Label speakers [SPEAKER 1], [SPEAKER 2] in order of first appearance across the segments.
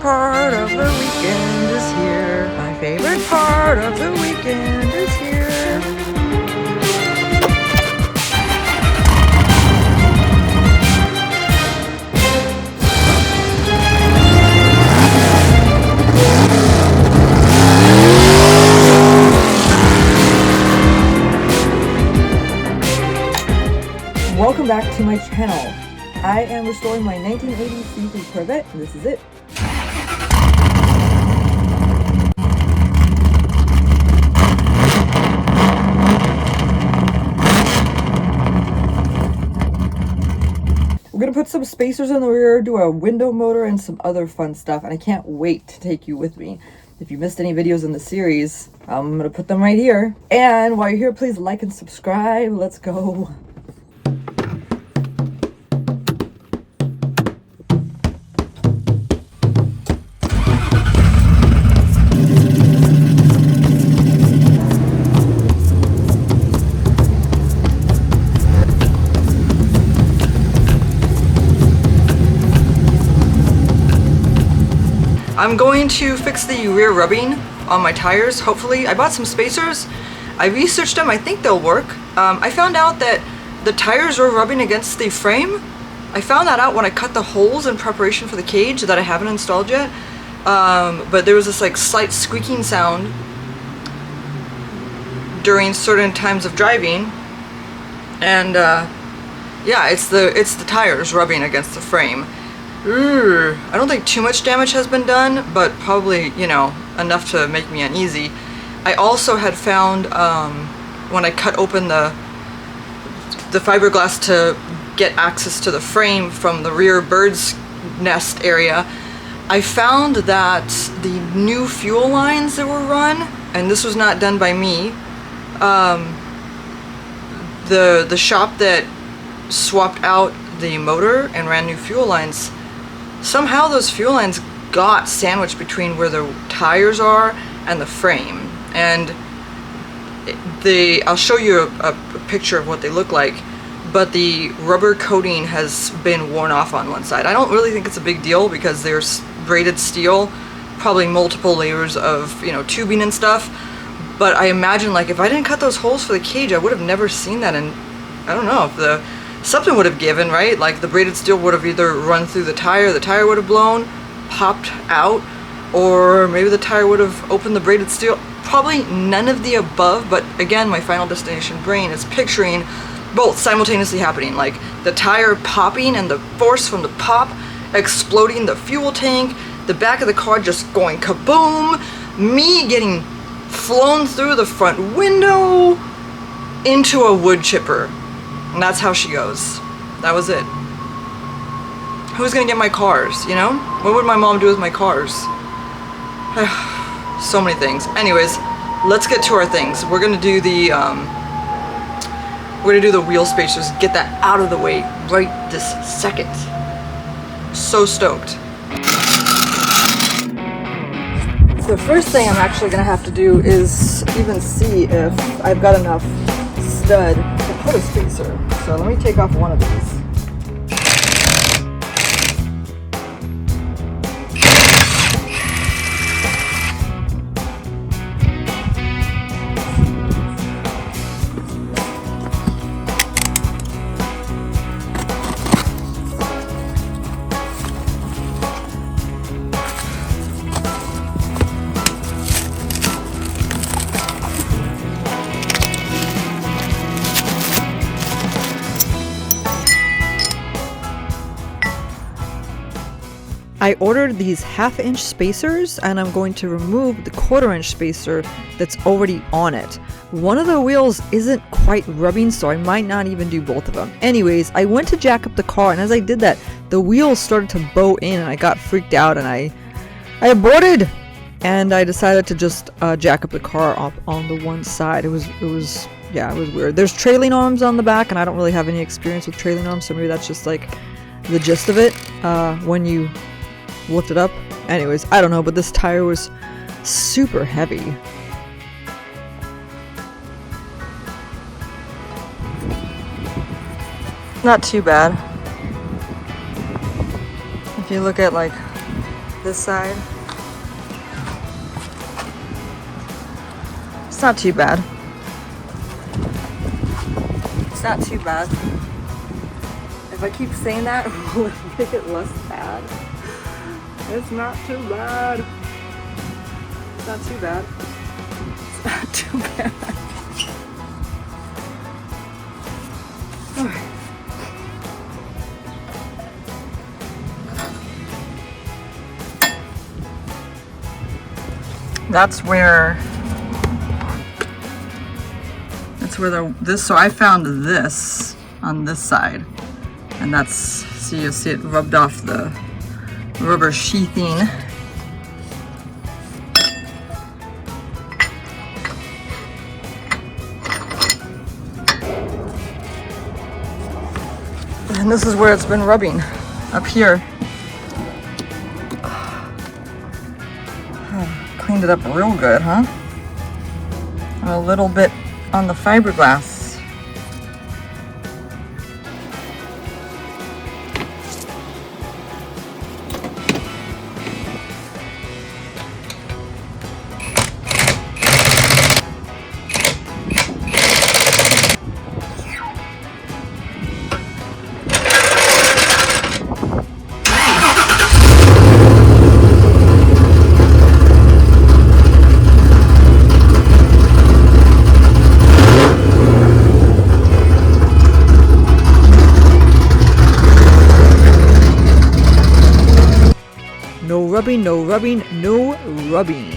[SPEAKER 1] part of the weekend is here. My favorite part of the weekend is here. Welcome back to my channel. I am restoring my 1980 C3 Corvette, and this is it. We're gonna put some spacers in the rear, do a window motor, and some other fun stuff, and I can't wait to take you with me. If you missed any videos in the series, I'm gonna put them right here. And while you're here, please like and subscribe. Let's go. I'm going to fix the rear rubbing on my tires, hopefully. I bought some spacers. I researched them. I think they'll work. I found out that the tires were rubbing against the frame. I found that out when I cut the holes in preparation for the cage that I haven't installed yet. But there was this like slight squeaking sound during certain times of driving. And yeah, it's the tires rubbing against the frame. I don't think too much damage has been done, but probably, you know, enough to make me uneasy. I also had found, when I cut open the fiberglass to get access to the frame from the rear bird's nest area, I found that the new fuel lines that were run, and this was not done by me, the shop that swapped out the motor and ran new fuel lines, somehow those fuel lines got sandwiched between where the tires are and the frame. And I'll show you a picture of what they look like, but the rubber coating has been worn off on one side. I don't really think it's a big deal because there's braided steel, probably multiple layers of, you know, tubing and stuff. But I imagine, like, if I didn't cut those holes for the cage, I would have never seen that. And I don't know if something would have given, right? Like the braided steel would have either run through the tire would have blown, popped out, or maybe the tire would have opened the braided steel. Probably none of the above, but again, my Final Destination brain is picturing both simultaneously happening, like the tire popping and the force from the pop exploding the fuel tank, the back of the car just going kaboom, me getting flown through the front window into a wood chipper. And that's how she goes. That was it. Who's gonna get my cars, you know? What would my mom do with my cars? So many things. Anyways, let's get to our things. We're gonna do the wheel spacers, get that out of the way right this second. So stoked. So the first thing I'm actually gonna have to do is even see if I've got enough stud to put a spacer. So let me take off one of these. I ordered these 1/2-inch spacers, and I'm going to remove the 1/4-inch spacer that's already on it. One of the wheels isn't quite rubbing, so I might not even do both of them. Anyways, I went to jack up the car, and as I did that, the wheels started to bow in, and I got freaked out, and I aborted! And I decided to just jack up the car up on the one side. It was weird. There's trailing arms on the back, and I don't really have any experience with trailing arms, so maybe that's just like the gist of it when you looked it up. Anyways, I don't know, but this tire was super heavy. Not too bad. If you look at like this side. It's not too bad. It's not too bad. If I keep saying that, will it make it less bad? It's not too bad. It's not too bad. It's not too bad. Alright. That's where so I found this on this side, and that's, so you'll see it rubbed off the rubber sheathing. And this is where it's been rubbing, up here. Cleaned it up real good, huh? A little bit on the fiberglass. No rubbing, no rubbing, no rubbing.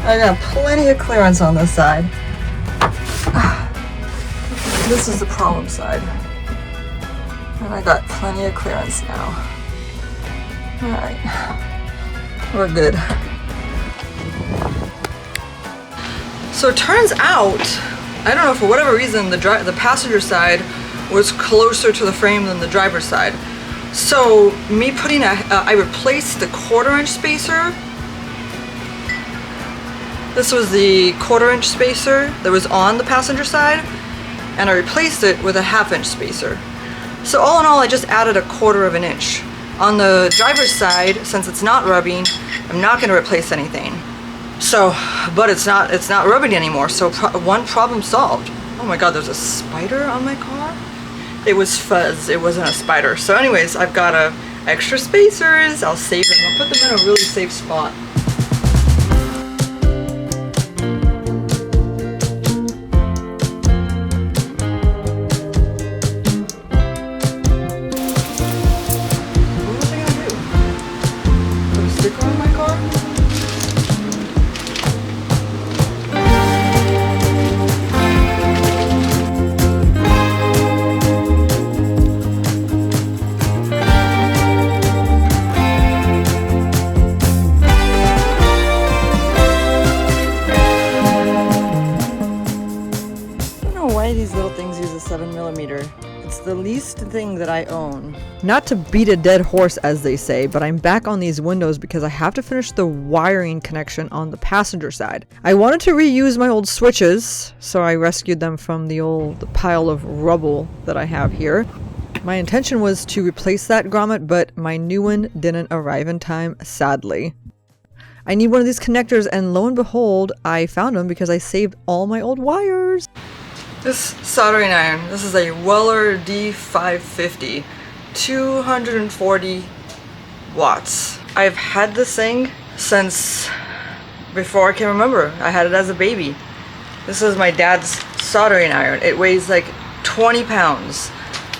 [SPEAKER 1] I got plenty of clearance on this side. This is the problem side. And I got plenty of clearance now. Alright. We're good. So it turns out, I don't know, for whatever reason, the passenger side was closer to the frame than the driver's side. So me putting I replaced the 1/4-inch spacer. This was the 1/4-inch spacer that was on the passenger side, and I replaced it with a 1/2-inch spacer. So all in all, I just added a 1/4 of an inch. On the driver's side, since it's not rubbing, I'm not going to replace anything. So, but it's not rubbing anymore, so one problem solved. Oh my god, there's a spider on my car? It was fuzz, it wasn't a spider. So anyways, I've got extra spacers. I'll save them. I'll put them in a really safe spot. These little things use a 7mm. It's the least thing that I own. Not to beat a dead horse, as they say, but I'm back on these windows because I have to finish the wiring connection on the passenger side. I wanted to reuse my old switches, so I rescued them from the pile of rubble that I have here. My intention was to replace that grommet, but my new one didn't arrive in time, sadly. I need one of these connectors, and lo and behold, I found them because I saved all my old wires. This soldering iron, this is a Weller D550, 240 watts. I've had this thing since before I can remember. I had it as a baby. This is my dad's soldering iron. It weighs like 20 pounds.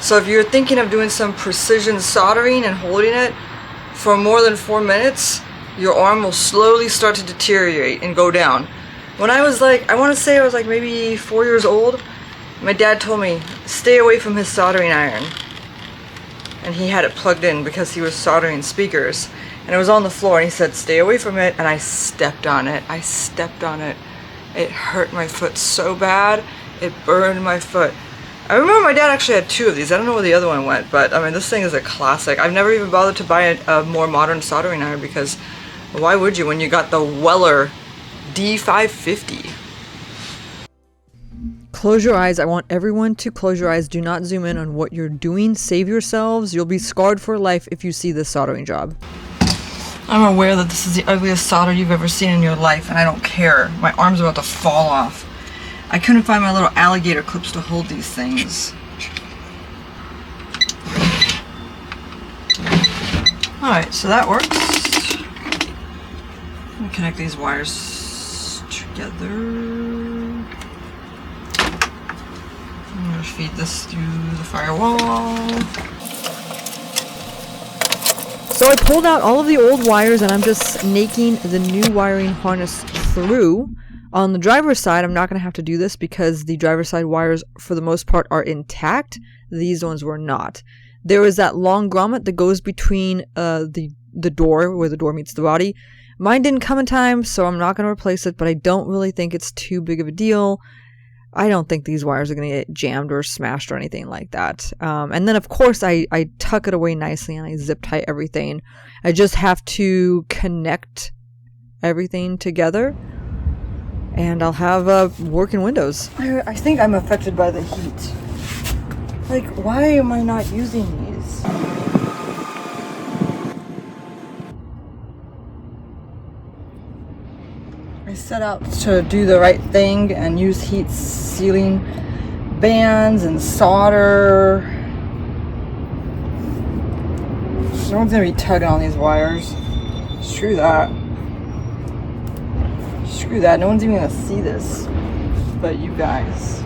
[SPEAKER 1] So if you're thinking of doing some precision soldering and holding it for more than 4 minutes, your arm will slowly start to deteriorate and go down. When I was like, I want to say I was like maybe 4 years old, my dad told me, stay away from his soldering iron. And he had it plugged in because he was soldering speakers. And it was on the floor, and he said, stay away from it. And I stepped on it. I stepped on it. It hurt my foot so bad, it burned my foot. I remember my dad actually had 2 of these. I don't know where the other one went, but I mean, this thing is a classic. I've never even bothered to buy a more modern soldering iron because why would you when you got the Weller D550?
[SPEAKER 2] Close your eyes. I want everyone to close your eyes. Do not zoom in on what you're doing. Save yourselves. You'll be scarred for life if you see this soldering job.
[SPEAKER 1] I'm aware that this is the ugliest solder you've ever seen in your life, and I don't care. My arm's about to fall off. I couldn't find my little alligator clips to hold these things. Alright, so that works. Let me connect these wires together. I'm going to feed this through the firewall.
[SPEAKER 2] So I pulled out all of the old wires and I'm just snaking the new wiring harness through. On the driver's side, I'm not going to have to do this because the driver's side wires, for the most part, are intact. These ones were not. There is that long grommet that goes between the door, where the door meets the body. Mine didn't come in time, so I'm not going to replace it, but I don't really think it's too big of a deal. I don't think these wires are going to get jammed or smashed or anything like that. And then, of course, I tuck it away nicely and I zip tie everything. I just have to connect everything together. And I'll have working windows.
[SPEAKER 1] I think I'm affected by the heat. Like, why am I not using these? I set out to do the right thing and use heat sealing bands and solder. No one's gonna be tugging on these wires. Screw that. Screw that, no one's even gonna see this but you guys.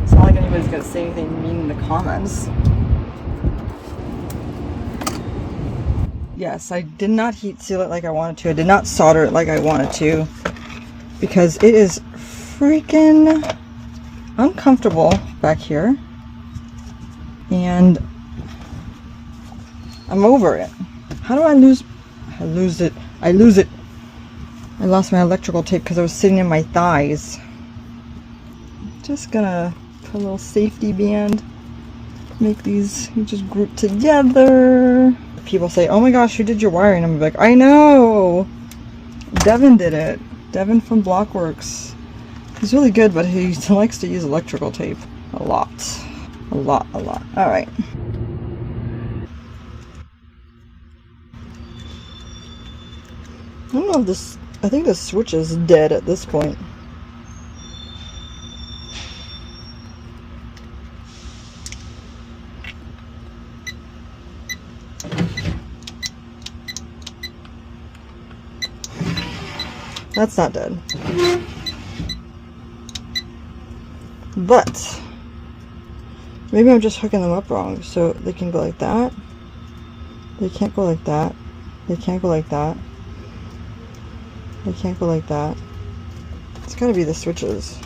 [SPEAKER 1] It's not like anybody's gonna say anything mean in the comments. Yes, I did not heat seal it like I wanted to. I did not solder it like I wanted to because it is freaking uncomfortable back here and I'm over it. How do I lose it. I lose it. I lost my electrical tape because I was sitting in my thighs. Just gonna put a little safety band. Make these, you just group together. People say, oh my gosh, you did your wiring. I'm like, I know. Devyn did it. Devyn from Blockworks. He's really good, but he likes to use electrical tape. A lot. A lot. Alright. I don't know if this, I think the switch is dead at this point. That's not dead. But maybe I'm just hooking them up wrong. So they can go like that. They can't go like that. They can't go like that. They can't go like that. It's gotta be the switches.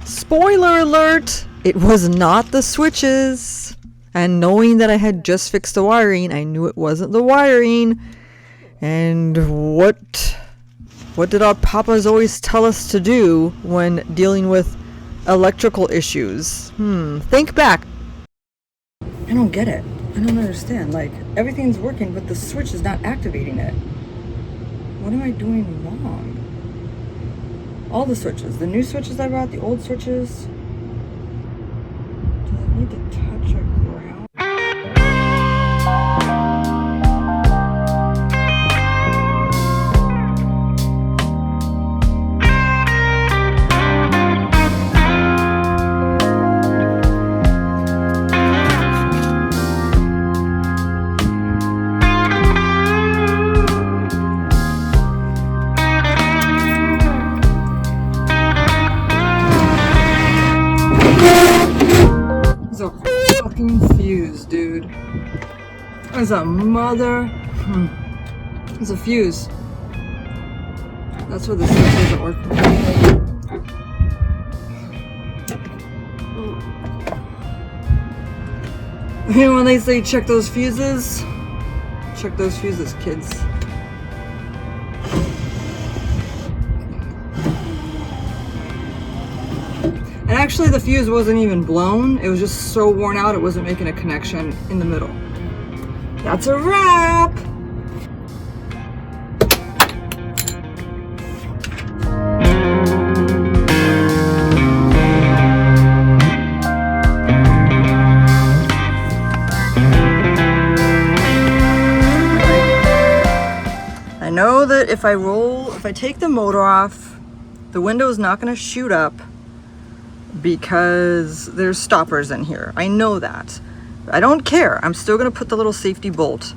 [SPEAKER 2] Spoiler alert! It was not the switches. And knowing that I had just fixed the wiring, I knew it wasn't the wiring. And what did our papas always tell us to do when dealing with electrical issues? Think back.
[SPEAKER 1] I don't get it. I don't understand. Like, everything's working, but the switch is not activating it. What am I doing wrong? All the switches. The new switches I bought, the old switches. Do I need to touch a ground? Fuse, dude. There's a mother. There's a fuse. That's what the switch doesn't work. You know when they say check those fuses? Check those fuses, kids. Actually, the fuse wasn't even blown. It was just so worn out it wasn't making a connection in the middle. That's a wrap! I know that if I take the motor off, the window is not going to shoot up because there's stoppers in here. I know that. I don't care. I'm still going to put the little safety bolt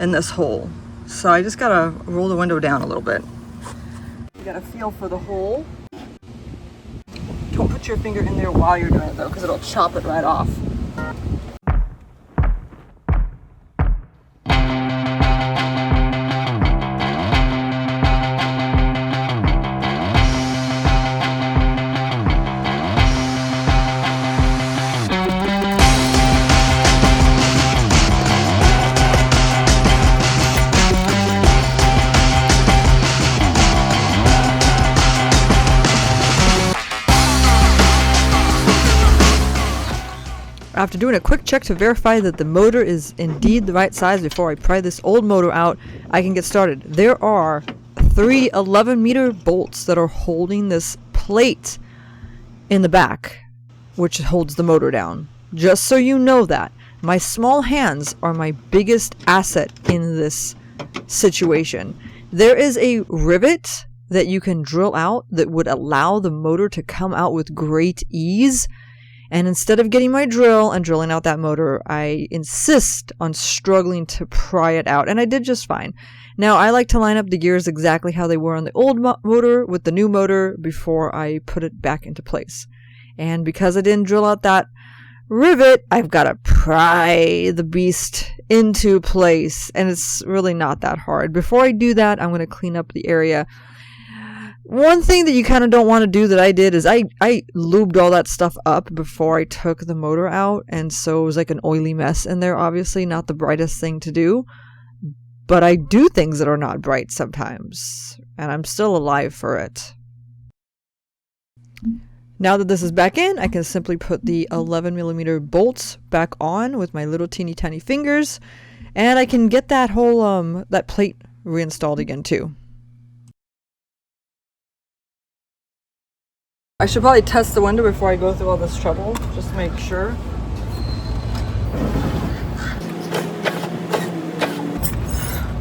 [SPEAKER 1] in this hole. So I just got to roll the window down a little bit. You got to feel for the hole. Don't put your finger in there while you're doing it though, because it'll chop it right off. After doing a quick check to verify that the motor is indeed the right size before I pry this old motor out, I can get started. There are 3 11-meter bolts that are holding this plate in the back, which holds the motor down. Just so you know that. My small hands are my biggest asset in this situation. There is a rivet that you can drill out that would allow the motor to come out with great ease. And instead of getting my drill and drilling out that motor, I insist on struggling to pry it out. And I did just fine. Now, I like to line up the gears exactly how they were on the old motor with the new motor before I put it back into place. And because I didn't drill out that rivet, I've got to pry the beast into place. And it's really not that hard. Before I do that, I'm going to clean up the area. One thing that you kind of don't want to do that I did is I lubed all that stuff up before I took the motor out, and so it was like an oily mess in there. Obviously not the brightest thing to do, but I do things that are not bright sometimes, and I'm still alive for it. Now that this is back in, I can simply put the 11mm bolts back on with my little teeny tiny fingers, and I can get that whole that plate reinstalled again too. I should probably test the window before I go through all this trouble, just to make sure.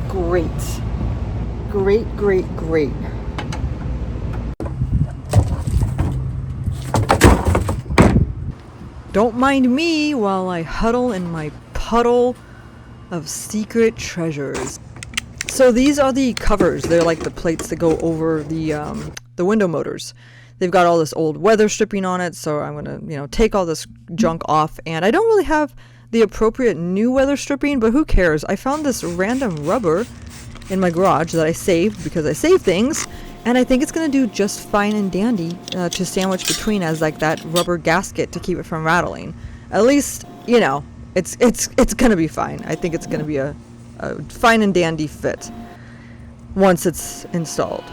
[SPEAKER 1] Great. Great, great, great. Don't mind me while I huddle in my puddle of secret treasures. So these are the covers. They're like the plates that go over the window motors. They've got all this old weather stripping on it, so I'm going to, take all this junk off. And I don't really have the appropriate new weather stripping, but who cares? I found this random rubber in my garage that I saved because I save things, and I think it's going to do just fine and dandy to sandwich between as like that rubber gasket to keep it from rattling. At least, it's going to be fine. I think it's going to be a fine and dandy fit once it's installed.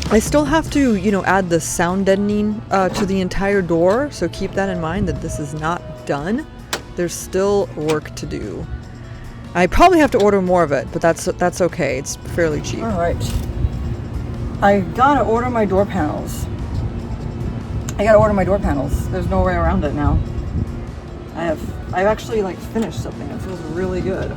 [SPEAKER 1] I still have to, add the sound deadening to the entire door, so keep that in mind that this is not done. There's still work to do. I probably have to order more of it, but that's okay. It's fairly cheap. All right. I gotta order my door panels. There's no way around it now. I've actually finished something. It feels really good.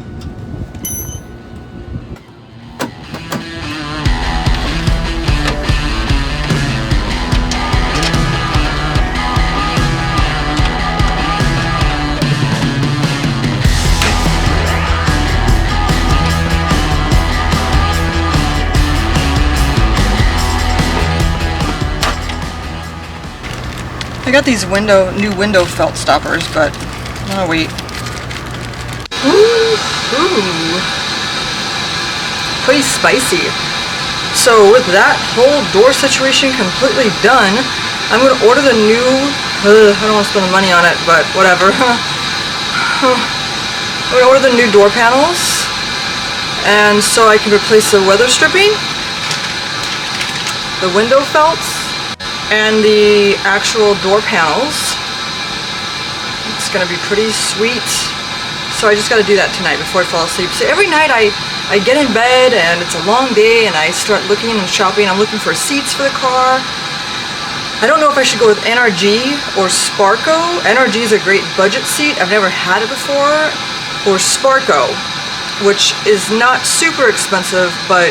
[SPEAKER 1] I got these new window felt stoppers, but I'll wait. Ooh. Pretty spicy. So with that whole door situation completely done, I'm going to order the new, I don't want to spend the money on it, but whatever. I'm going to order the new door panels, and so I can replace the weather stripping, the window felts, and the actual door panels. It's going to be pretty sweet. So I just got to do that tonight before I fall asleep. So every night I get in bed and it's a long day and I start looking and shopping. I'm looking for seats for the car. I don't know if I should go with NRG or Sparco. NRG is a great budget seat. I've never had it before. Or Sparco, which is not super expensive, but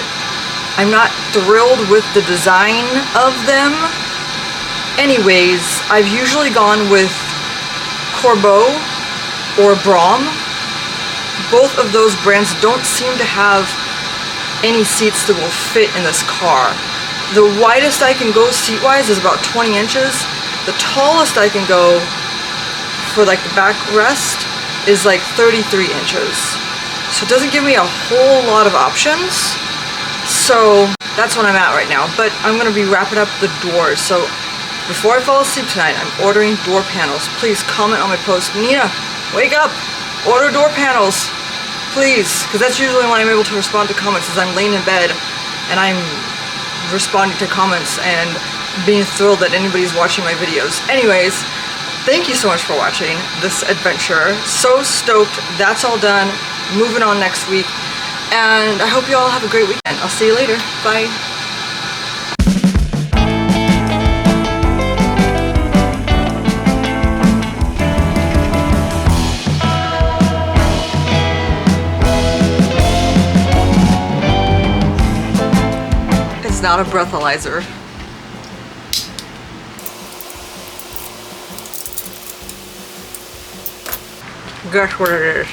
[SPEAKER 1] I'm not thrilled with the design of them. Anyways, I've usually gone with Corbeau or Brom. Both of those brands don't seem to have any seats that will fit in this car. The widest I can go seat-wise is about 20 inches. The tallest I can go for like the backrest is like 33 inches. So it doesn't give me a whole lot of options. So that's what I'm at right now. But I'm going to be wrapping up the doors. So before I fall asleep tonight, I'm ordering door panels. Please comment on my post. Nina, wake up! Order door panels, please. Because that's usually when I'm able to respond to comments, is I'm laying in bed and I'm responding to comments and being thrilled that anybody's watching my videos. Anyways, thank you so much for watching this adventure. So stoked. That's all done. Moving on next week. And I hope you all have a great weekend. I'll see you later. Bye. It's not a breathalyzer. Guess what it is.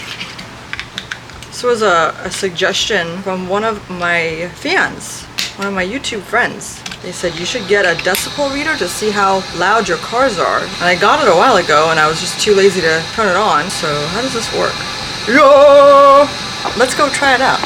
[SPEAKER 1] This was a suggestion from one of my fans, one of my YouTube friends. They said you should get a decibel reader to see how loud your cars are. And I got it a while ago and I was just too lazy to turn it on. So how does this work? Yeah! Let's go try it out.